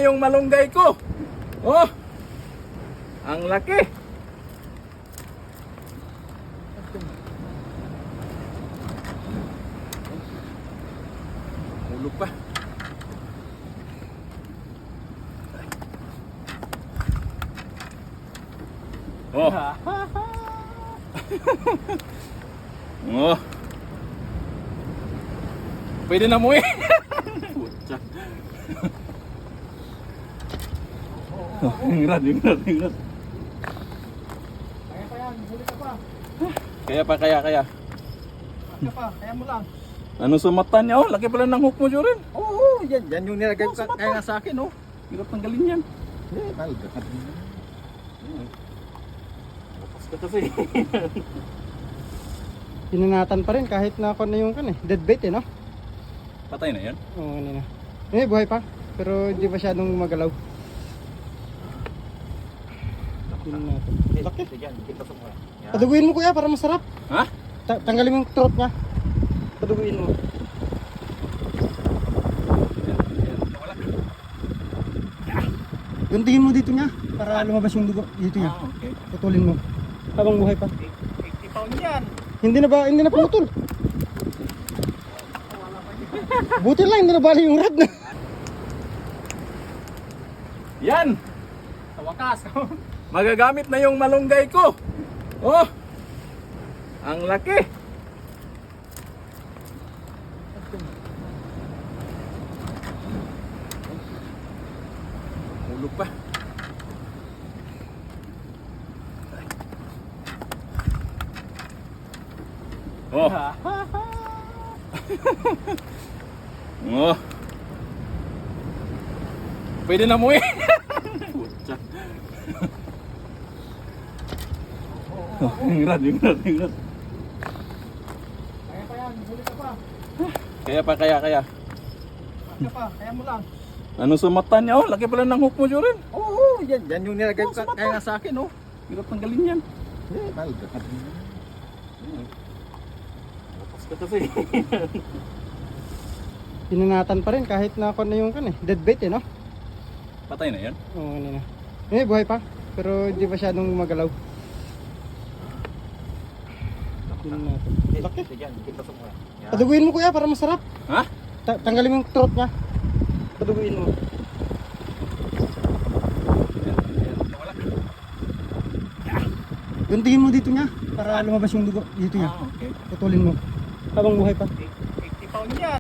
Yung malunggay ko. Oh. Ang laki. Hulog pa. Oh. Oh. Pwede na mo eh. Putya. Ingat. Kaya pa yan, huli ka pa. Kaya. Kaya mo lang. Ano sa mata niya? Oh, laki pala ng hook mo, Jorin. Oo, yan yung nilagay Oh, ko sa mata. kaya nga sa akin, oh. Hirap tanggalin yan. Talaga. Lapas ka kasi. Pinanatan pa rin kahit na ako na yung dead bait no? Patay na yan? Oo, kanina. Buhay pa. Pero hindi masyadong magalaw. Pinanatan. Laki. Paduguin mo kuya para masarap. Ha? Tanggalin mo yung throat niya. Paduguin mo. Wala. Guntingin mo dito niya para lumabas yung dugo dito niya. Okay. Putulin mo. Habang buhay pa. 80 pound yan. Hindi na pumutol. Buti lang hindi na bali yung rod na. Yan! Sa wakas. Magagamit na yung malunggay ko. Oh! Ang laki. Hulog pa. Oh. Oh. Pwede na mo eh. Putya. Ingat. Kaya pa yan, huli ka pa. Kaya. Kaya mo lang. Ano sa mata niya? Oh, laki pala ng hook mo, Jorin. Oo, yan yung nilagay Oh, ko sa mata. kaya nga sa akin, oh. Hirap tanggalin yan. Talaga. Lapas ka kasi. Pinanatan pa rin kahit na ako na yung dead bait no? Patay na yan? Oo, kanina. Buhay pa. Pero hindi masyadong magalaw. Pinanatan. Laki. Paduguin mo kuya para masarap. Ha? Tanggalin mo yung throat niya. Paduguin mo. Wala. Guntingin mo dito niya para lumabas yung dugo dito niya. Okay. Putulin mo. Habang buhay pa. 80 pound yan.